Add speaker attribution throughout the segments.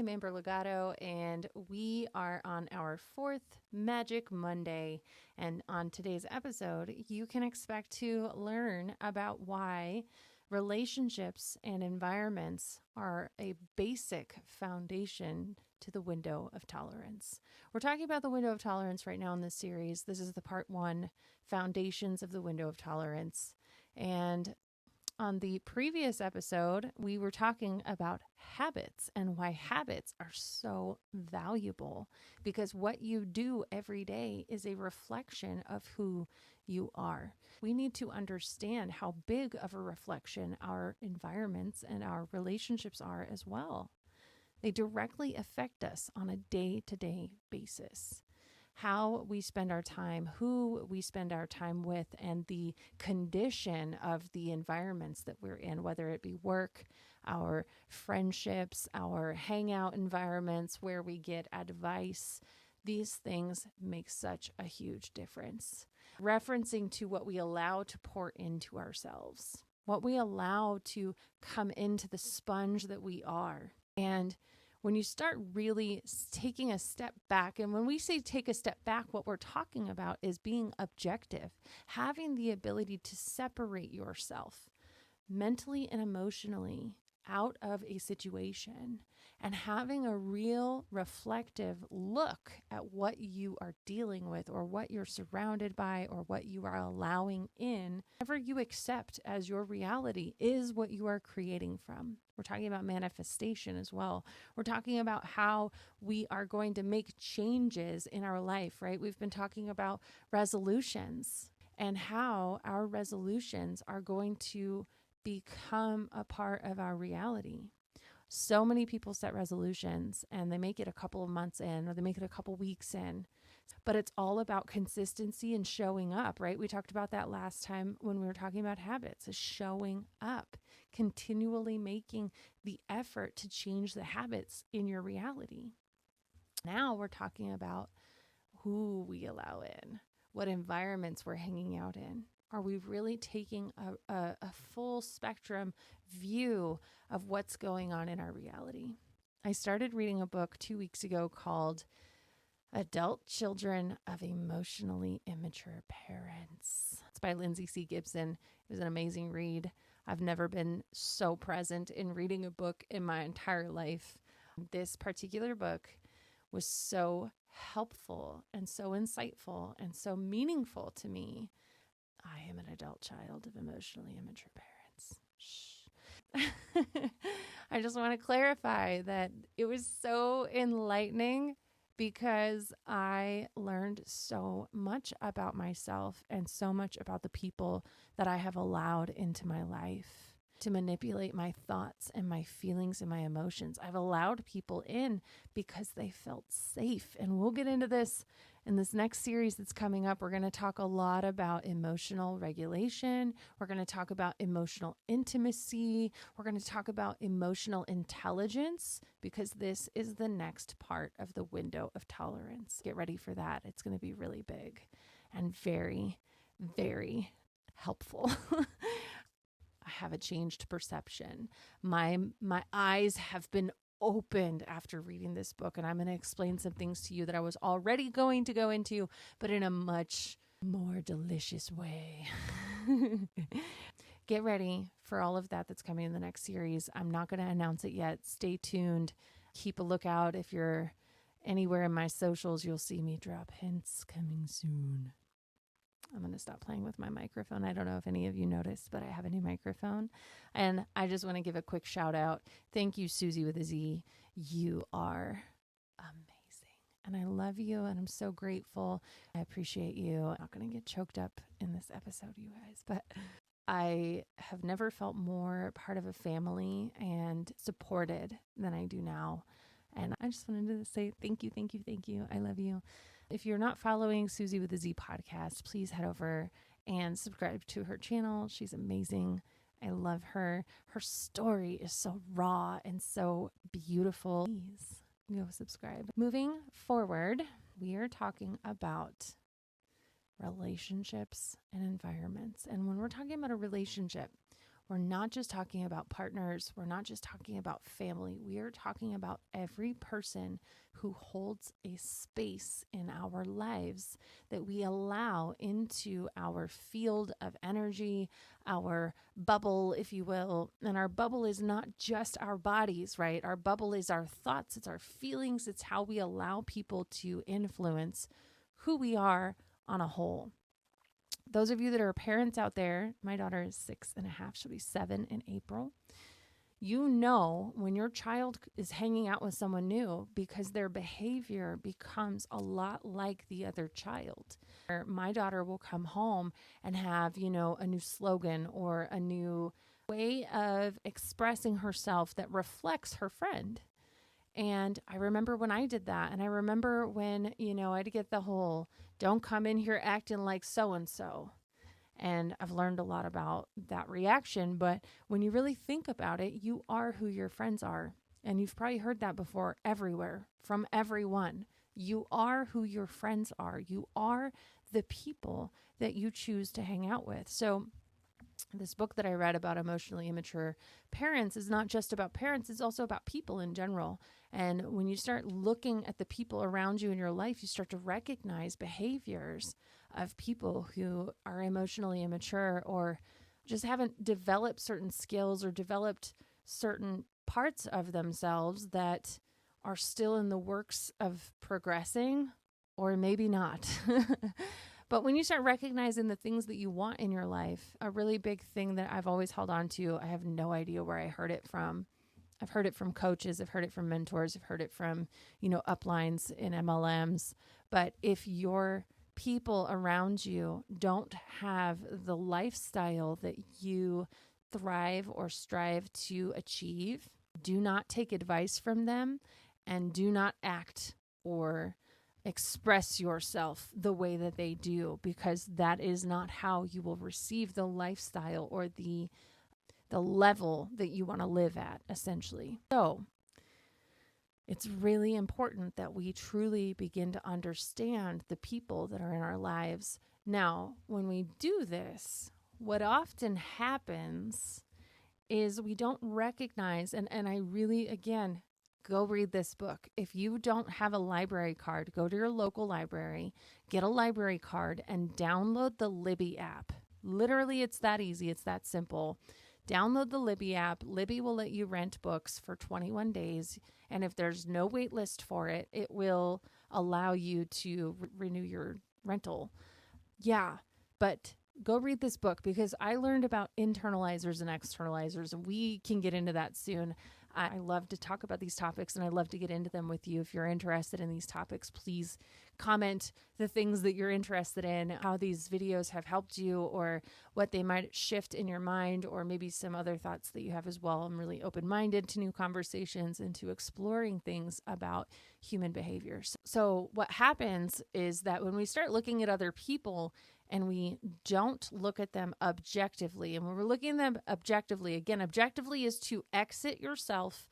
Speaker 1: Amber Legato, and we are on our fourth Magic Monday. And on today's episode, you can expect to learn about why relationships and environments are a basic foundation to the window of tolerance. We're talking about the window of tolerance right now in this series. This is the part 1, Foundations of the Window of Tolerance. And on the previous episode, we were talking about habits and why habits are so valuable, because what you do every day is a reflection of who you are. We need to understand how big of a reflection our environments and our relationships are as well. They directly affect us on a day-to-day basis. How we spend our time, who we spend our time with, and the condition of the environments that we're in, whether it be work, our friendships, our hangout environments where we get advice. These things make such a huge difference. Referencing to what we allow to pour into ourselves, what we allow to come into the sponge that we are. And when you start really taking a step back, and when we say take a step back, what we're talking about is being objective, having the ability to separate yourself mentally and emotionally out of a situation and having a real reflective look at what you are dealing with or what you're surrounded by or what you are allowing in. Whatever you accept as your reality is what you are creating from. We're talking about manifestation as well. We're talking about how we are going to make changes in our life, right? We've been talking about resolutions and how our resolutions are going to become a part of our reality. So many people set resolutions and they make it a couple of months in, or they make it a couple weeks in, but it's all about consistency and showing up, right? We talked about that last time when we were talking about habits, is showing up, continually making the effort to change the habits in your reality. Now we're talking about who we allow in, what environments we're hanging out in. Are we really taking a full spectrum view of what's going on in our reality? I started reading a book 2 weeks ago called Adult Children of Emotionally Immature Parents. It's by Lindsay C. Gibson. It was an amazing read. I've never been so present in reading a book in my entire life. This particular book was so helpful and so insightful and so meaningful to me. I am an adult child of emotionally immature parents. Shh. I just want to clarify that it was so enlightening because I learned so much about myself and so much about the people that I have allowed into my life to manipulate my thoughts and my feelings and my emotions. I've allowed people in because they felt safe. And we'll get into this in this next series that's coming up. We're going to talk a lot about emotional regulation. We're going to talk about emotional intimacy. We're going to talk about emotional intelligence, because this is the next part of the window of tolerance. Get ready for that. It's going to be really big and very, very helpful. I have a changed perception. My eyes have been opened after reading this book, and I'm going to explain some things to you that I was already going to go into, but in a much more delicious way. Get ready for all of that that's coming in the next series. I'm not going to announce it yet. Stay tuned. Keep a lookout. If you're anywhere in my socials, you'll see me drop hints coming soon. I'm going to stop playing with my microphone. I don't know if any of you noticed, but I have a new microphone. And I just want to give a quick shout out. Thank you, Susie with a Z. You are amazing. And I love you. And I'm so grateful. I appreciate you. I'm not going to get choked up in this episode, you guys, but I have never felt more part of a family and supported than I do now. And I just wanted to say thank you, thank you, thank you. I love you. If you're not following Susie with a Z podcast, please head over and subscribe to her channel. She's amazing. I love her. Her story is so raw and so beautiful. Please go subscribe. Moving forward, we are talking about relationships and environments. And when we're talking about a relationship, we're not just talking about partners. We're not just talking about family. We are talking about every person who holds a space in our lives that we allow into our field of energy, our bubble, if you will. And our bubble is not just our bodies, right? Our bubble is our thoughts, it's our feelings, it's how we allow people to influence who we are on a whole. Those of you that are parents out there, my daughter is 6.5, she'll be 7 in April. You know when your child is hanging out with someone new because their behavior becomes a lot like the other child. My daughter will come home and have, a new slogan or a new way of expressing herself that reflects her friend. And I remember when I did that. And I remember when, I'd get the whole, don't come in here acting like so-and-so. And I've learned a lot about that reaction. But when you really think about it, you are who your friends are. And you've probably heard that before everywhere, from everyone. You are who your friends are. You are the people that you choose to hang out with. So this book that I read about emotionally immature parents is not just about parents, it's also about people in general. And when you start looking at the people around you in your life, you start to recognize behaviors of people who are emotionally immature or just haven't developed certain skills or developed certain parts of themselves that are still in the works of progressing, or maybe not. But when you start recognizing the things that you want in your life, a really big thing that I've always held on to, I have no idea where I heard it from. I've heard it from coaches. I've heard it from mentors. I've heard it from, uplines in MLMs. But if your people around you don't have the lifestyle that you thrive or strive to achieve, do not take advice from them and do not act or express yourself the way that they do, because that is not how you will receive the lifestyle or the level that you want to live at, essentially. So it's really important that we truly begin to understand the people that are in our lives. Now, when we do this, what often happens is we don't recognize, and I really, again, go read this book. If you don't have a library card, go to your local library, get a library card, and download the Libby app. Literally, it's that easy. It's that simple. Download the Libby app. Libby will let you rent books for 21 days. And if there's no wait list for it, it will allow you to renew your rental. Yeah, but go read this book, because I learned about internalizers and externalizers. We can get into that soon. I love to talk about these topics, and I love to get into them with you. If you're interested in these topics, please comment the things that you're interested in, how these videos have helped you, or what they might shift in your mind, or maybe some other thoughts that you have as well. I'm really open-minded to new conversations and to exploring things about human behaviors. So what happens is that when we start looking at other people and we don't look at them objectively, and when we're looking at them objectively, again, objectively is to exit yourself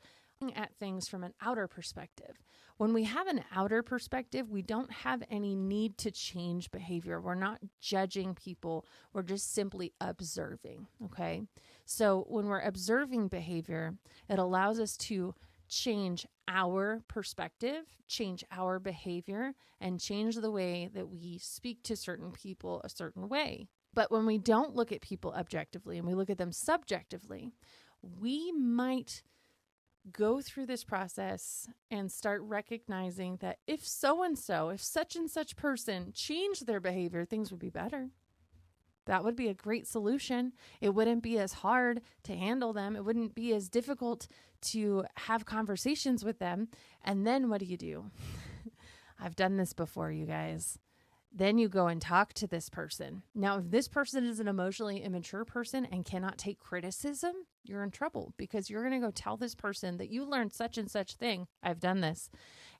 Speaker 1: at things from an outer perspective. When we have an outer perspective, we don't have any need to change behavior. We're not judging people. We're just simply observing, okay? So when we're observing behavior, it allows us to change our perspective, change our behavior, and change the way that we speak to certain people a certain way. But when we don't look at people objectively and we look at them subjectively, we might go through this process and start recognizing that if so-and-so, if such and such person changed their behavior, things would be better. That would be a great solution. It wouldn't be as hard to handle them. It wouldn't be as difficult to have conversations with them. And then what do? I've done this before, you guys. Then you go and talk to this person. Now, if this person is an emotionally immature person and cannot take criticism, you're in trouble, because you're going to go tell this person that you learned such and such thing. I've done this.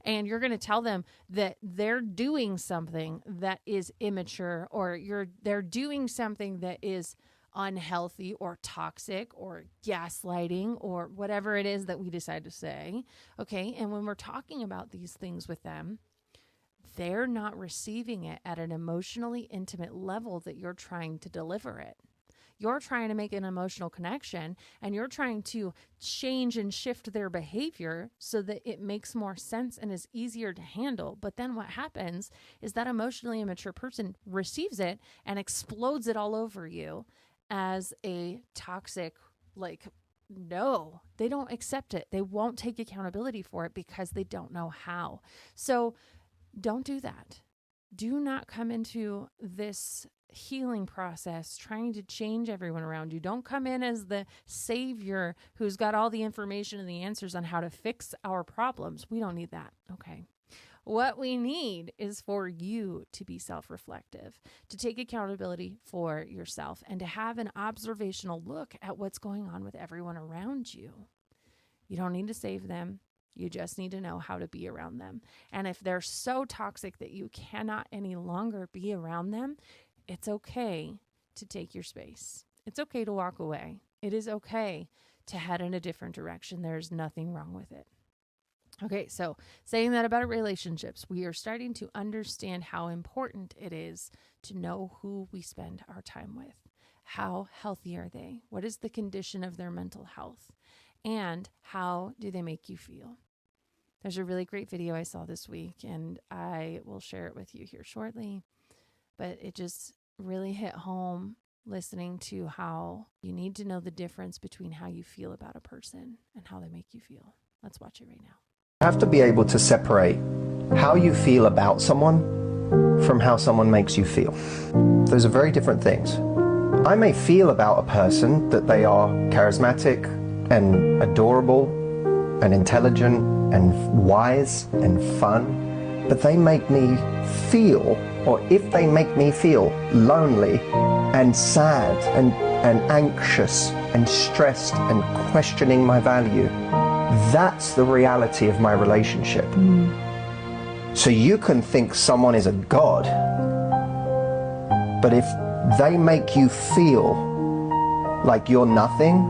Speaker 1: And you're going to tell them that they're doing something that is immature, or they're doing something that is unhealthy or toxic or gaslighting or whatever it is that we decide to say. Okay. And when we're talking about these things with them, they're not receiving it at an emotionally intimate level that you're trying to deliver it. You're trying to make an emotional connection and you're trying to change and shift their behavior so that it makes more sense and is easier to handle. But then what happens is that emotionally immature person receives it and explodes it all over you as a toxic, no, they don't accept it. They won't take accountability for it because they don't know how. So don't do that. Do not come into this healing process trying to change everyone around you. Don't come in as the savior who's got all the information and the answers on how to fix our problems. We don't need that. Okay. What we need is for you to be self-reflective, to take accountability for yourself, and to have an observational look at what's going on with everyone around you. You don't need to save them. You just need to know how to be around them. And if they're so toxic that you cannot any longer be around them, it's okay to take your space. It's okay to walk away. It is okay to head in a different direction. There's nothing wrong with it. Okay, so saying that about relationships, we are starting to understand how important it is to know who we spend our time with. How healthy are they? What is the condition of their mental health? And how do they make you feel? There's a really great video I saw this week, and I will share it with you here shortly. But it just really hit home listening to how you need to know the difference between how you feel about a person and how they make you feel. Let's watch it right now.
Speaker 2: You have to be able to separate how you feel about someone from how someone makes you feel. Those are very different things. I may feel about a person that they are charismatic and adorable and intelligent and wise and fun, but they make me feel, or if they make me feel lonely and sad and anxious and stressed and questioning my value, that's the reality of my relationship. So you can think someone is a god, but if they make you feel like you're nothing,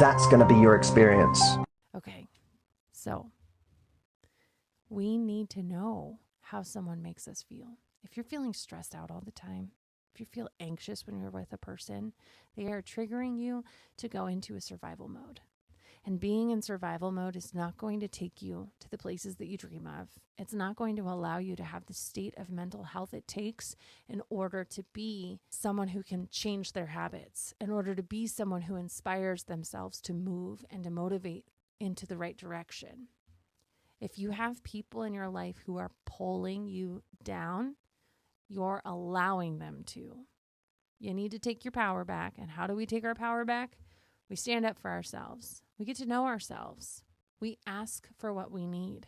Speaker 2: that's going to be your experience.
Speaker 1: Okay, so we need to know how someone makes us feel. If you're feeling stressed out all the time, if you feel anxious when you're with a person, they are triggering you to go into a survival mode. And being in survival mode is not going to take you to the places that you dream of. It's not going to allow you to have the state of mental health it takes in order to be someone who can change their habits, in order to be someone who inspires themselves to move and to motivate into the right direction. If you have people in your life who are pulling you down, you're allowing them to. You need to take your power back. And how do we take our power back? We stand up for ourselves. We get to know ourselves. We ask for what we need.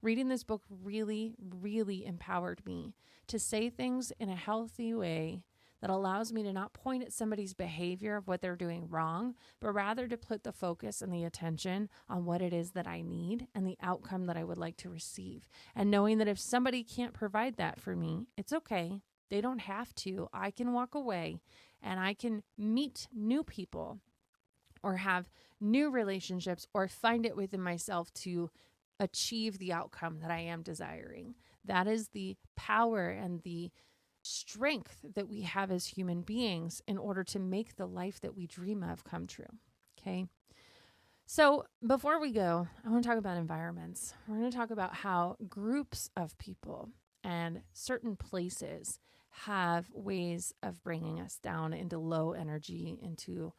Speaker 1: Reading this book really, really empowered me to say things in a healthy way that allows me to not point at somebody's behavior of what they're doing wrong, but rather to put the focus and the attention on what it is that I need and the outcome that I would like to receive. And knowing that if somebody can't provide that for me, it's okay. They don't have to. I can walk away and I can meet new people or have new relationships or find it within myself to achieve the outcome that I am desiring. That is the power and the strength that we have as human beings in order to make the life that we dream of come true. Okay. So before we go, I want to talk about environments. We're going to talk about how groups of people and certain places have ways of bringing us down into low energy, into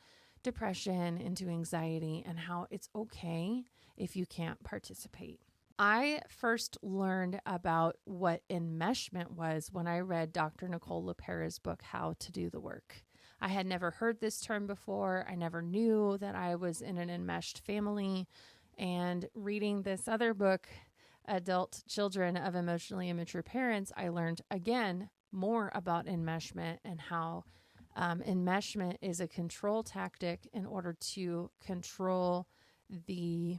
Speaker 1: depression, into anxiety, and how it's okay if you can't participate. I first learned about what enmeshment was when I read Dr. Nicole LePera's book, How to Do the Work. I had never heard this term before. I never knew that I was in an enmeshed family. And reading this other book, Adult Children of Emotionally Immature Parents, I learned again more about enmeshment and how enmeshment is a control tactic in order to control the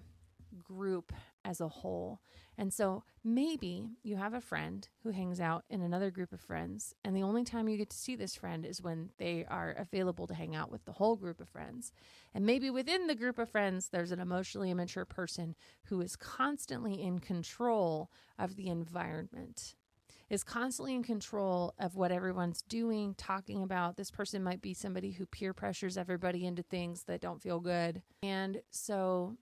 Speaker 1: group as a whole. And so maybe you have a friend who hangs out in another group of friends, and the only time you get to see this friend is when they are available to hang out with the whole group of friends. And maybe within the group of friends, there's an emotionally immature person who is constantly in control of the environment. is constantly in control of what everyone's doing, talking about. This person might be somebody who peer pressures everybody into things that don't feel good. And so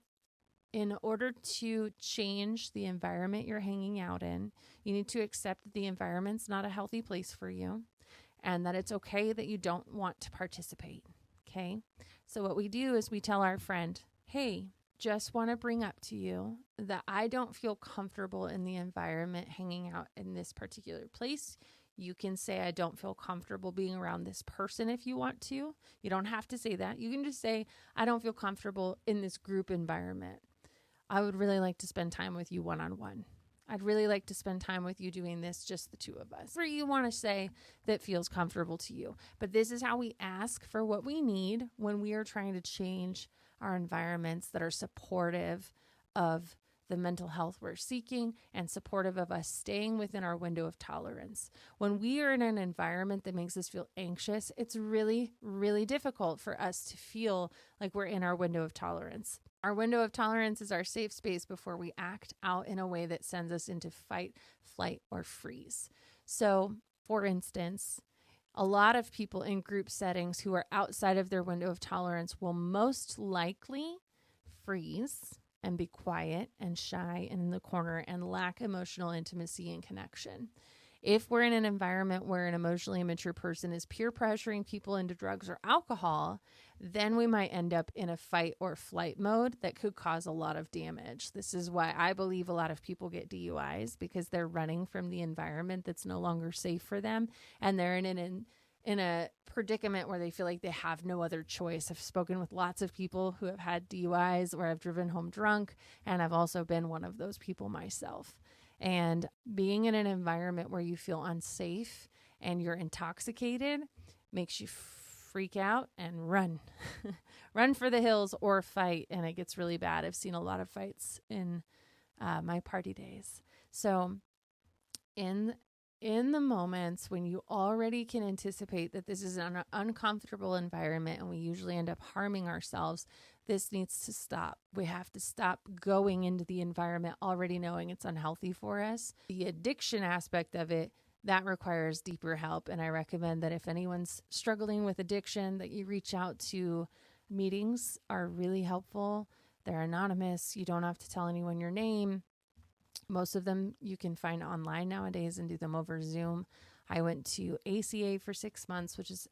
Speaker 1: in order to change the environment you're hanging out in, you need to accept that the environment's not a healthy place for you and that it's okay that you don't want to participate. Okay. So what we do is we tell our friend, hey, just want to bring up to you that I don't feel comfortable in the environment hanging out in this particular place. You can say, I don't feel comfortable being around this person if you want to. You don't have to say that. You can just say, I don't feel comfortable in this group environment. I would really like to spend time with you one-on-one. I'd really like to spend time with you doing this, just the two of us. Or you want to say that feels comfortable to you. But this is how we ask for what we need when we are trying to change our environments that are supportive of the mental health we're seeking and supportive of us staying within our window of tolerance. When we are in an environment that makes us feel anxious, it's really, really difficult for us to feel like we're in our window of tolerance. Our window of tolerance is our safe space before we act out in a way that sends us into fight, flight, or freeze. So, for instance, a lot of people in group settings who are outside of their window of tolerance will most likely freeze and be quiet and shy and in the corner and lack emotional intimacy and connection. If we're in an environment where an emotionally immature person is peer pressuring people into drugs or alcohol, then we might end up in a fight or flight mode that could cause a lot of damage. This is why I believe a lot of people get DUIs, because they're running from the environment that's no longer safe for them, and they're in a predicament where they feel like they have no other choice. I've spoken with lots of people who have had DUIs or have driven home drunk, and I've also been one of those people myself. And being in an environment where you feel unsafe and you're intoxicated makes you freak out and run. Run for the hills or fight, and it gets really bad. I've seen a lot of fights in my party days. So in the moments when you already can anticipate that this is an uncomfortable environment and we usually end up harming ourselves, this needs to stop. We have to stop going into the environment already knowing it's unhealthy for us. The addiction aspect of it, that requires deeper help. And I recommend that if anyone's struggling with addiction, that you reach out to meetings are really helpful. They're anonymous. You don't have to tell anyone your name. Most of them you can find online nowadays and do them over Zoom. I went to ACA for 6 months, which is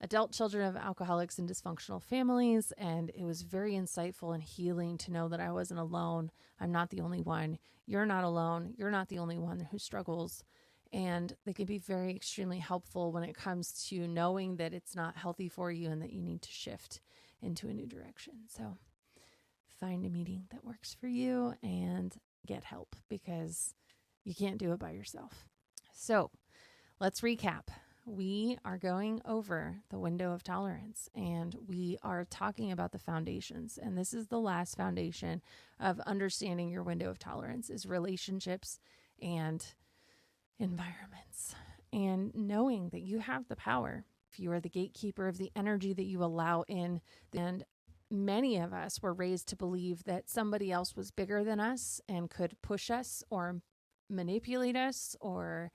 Speaker 1: Adult Children of Alcoholics and Dysfunctional Families, and it was very insightful and healing to know that I wasn't alone. I'm not the only one. You're not alone. You're not the only one who struggles. And they can be very extremely helpful when it comes to knowing that it's not healthy for you and that you need to shift into a new direction. So find a meeting that works for you and get help, because you can't do it by yourself. So let's recap. We are going over the window of tolerance, and we are talking about the foundations. And this is the last foundation of understanding your window of tolerance, is relationships and environments, and knowing that you have the power. If you are the gatekeeper of the energy that you allow in, and many of us were raised to believe that somebody else was bigger than us and could push us or manipulate us or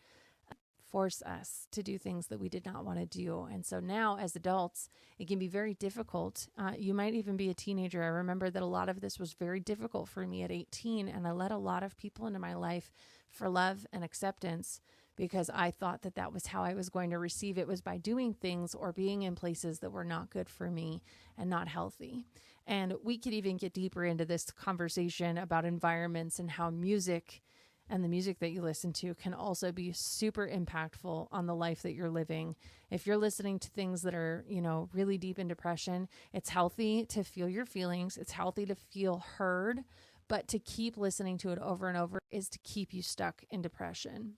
Speaker 1: force us to do things that we did not want to do. And so now as adults, it can be very difficult. You might even be a teenager. I remember that a lot of this was very difficult for me at 18, and I let a lot of people into my life for love and acceptance because I thought that that was how I was going to receive it, was by doing things or being in places that were not good for me and not healthy. And we could even get deeper into this conversation about environments and how music and the music that you listen to can also be super impactful on the life that you're living. If you're listening to things that are, really deep in depression, it's healthy to feel your feelings. It's healthy to feel heard, but to keep listening to it over and over is to keep you stuck in depression.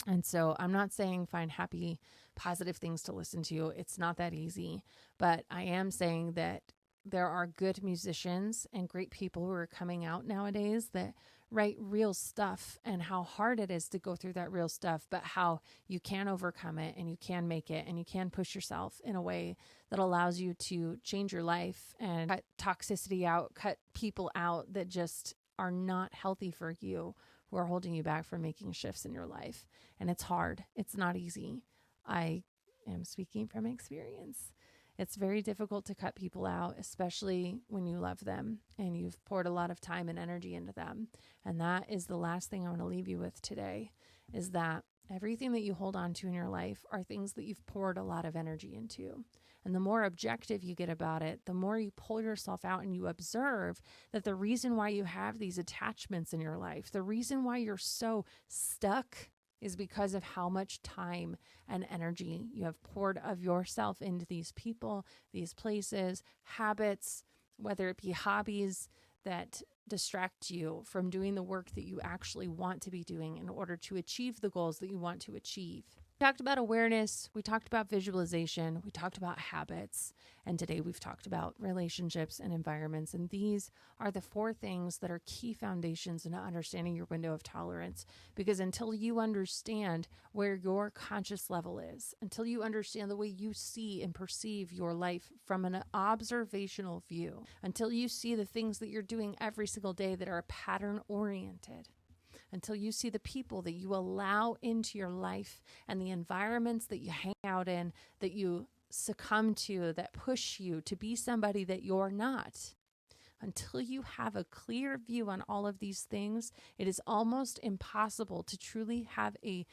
Speaker 1: And so I'm not saying find happy, positive things to listen to. It's not that easy, but I am saying that there are good musicians and great people who are coming out nowadays that write real stuff, and how hard it is to go through that real stuff, but how you can overcome it and you can make it and you can push yourself in a way that allows you to change your life and cut toxicity out, cut people out that just are not healthy for you who are holding you back from making shifts in your life. And it's hard. It's not easy. I am speaking from experience. It's very difficult to cut people out, especially when you love them and you've poured a lot of time and energy into them. And that is the last thing I want to leave you with today, is that everything that you hold on to in your life are things that you've poured a lot of energy into. And the more objective you get about it, the more you pull yourself out and you observe that the reason why you have these attachments in your life, the reason why you're so stuck, is because of how much time and energy you have poured of yourself into these people, these places, habits, whether it be hobbies that distract you from doing the work that you actually want to be doing in order to achieve the goals that you want to achieve. We talked about awareness, we talked about visualization, we talked about habits, and today we've talked about relationships and environments. And these are the 4 things that are key foundations in understanding your window of tolerance. Because until you understand where your conscious level is, until you understand the way you see and perceive your life from an observational view, until you see the things that you're doing every single day that are pattern oriented, until you see the people that you allow into your life and the environments that you hang out in, that you succumb to, that push you to be somebody that you're not. Until you have a clear view on all of these things, it is almost impossible to truly have a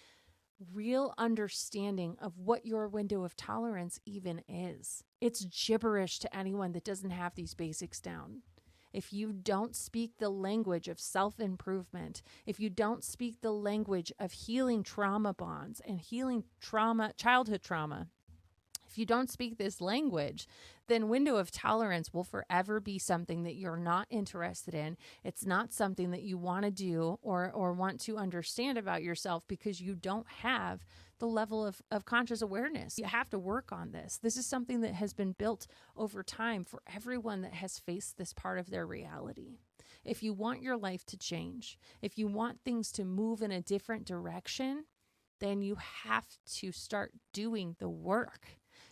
Speaker 1: real understanding of what your window of tolerance even is. It's gibberish to anyone that doesn't have these basics down. If you don't speak the language of self-improvement, if you don't speak the language of healing trauma bonds and healing trauma, childhood trauma, if you don't speak this language, then window of tolerance will forever be something that you're not interested in. It's not something that you want to do or want to understand about yourself because you don't have the level of conscious awareness. You have to work on this. This is something that has been built over time for everyone that has faced this part of their reality. If you want your life to change, if you want things to move in a different direction, then you have to start doing the work.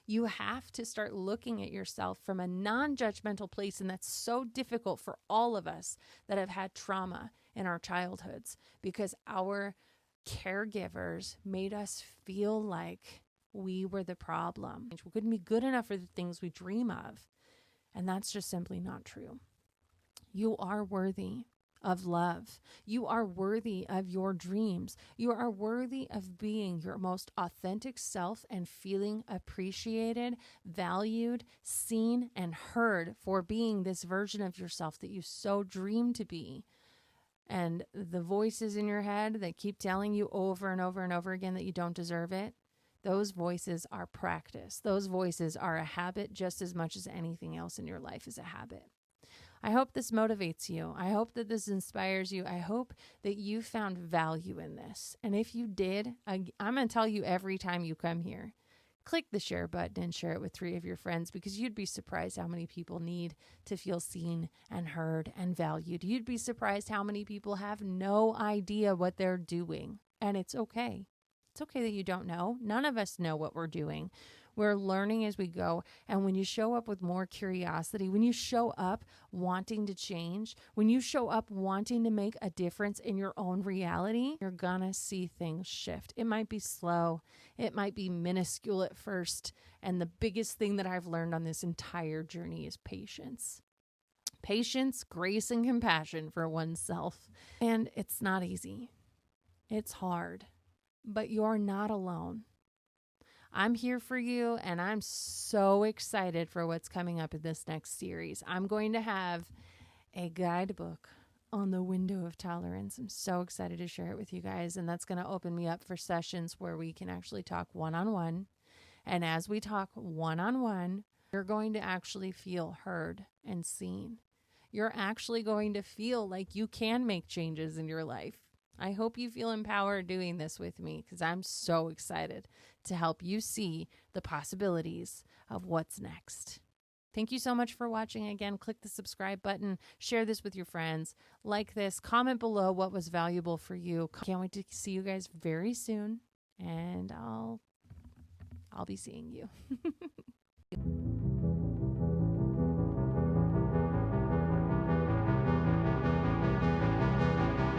Speaker 1: You have to start looking at yourself from a non-judgmental place. And that's so difficult for all of us that have had trauma in our childhoods because our caregivers made us feel like we were the problem. We couldn't be good enough for the things we dream of. And that's just simply not true. You are worthy of love. You are worthy of your dreams. You are worthy of being your most authentic self and feeling appreciated, valued, seen, and heard for being this version of yourself that you so dream to be. And the voices in your head that keep telling you over and over and over again that you don't deserve it, those voices are practice. Those voices are a habit just as much as anything else in your life is a habit. I hope this motivates you. I hope that this inspires you. I hope that you found value in this. And if you did, I'm going to tell you every time you come here, click the share button and share it with 3 of your friends because you'd be surprised how many people need to feel seen and heard and valued. You'd be surprised how many people have no idea what they're doing. And it's okay. It's okay that you don't know. None of us know what we're doing. We're learning as we go. And when you show up with more curiosity, when you show up wanting to change, when you show up wanting to make a difference in your own reality, you're gonna see things shift. It might be slow. It might be minuscule at first. And the biggest thing that I've learned on this entire journey is patience. Patience, grace, and compassion for oneself. And it's not easy. It's hard. But you're not alone. I'm here for you, and I'm so excited for what's coming up in this next series. I'm going to have a guidebook on the window of tolerance. I'm so excited to share it with you guys, and that's going to open me up for sessions where we can actually talk one-on-one. And as we talk one-on-one, you're going to actually feel heard and seen. You're actually going to feel like you can make changes in your life. I hope you feel empowered doing this with me because I'm so excited to help you see the possibilities of what's next. Thank you so much for watching. Again, click the subscribe button, share this with your friends, like this, comment below what was valuable for you. Can't wait to see you guys very soon, and I'll be seeing you.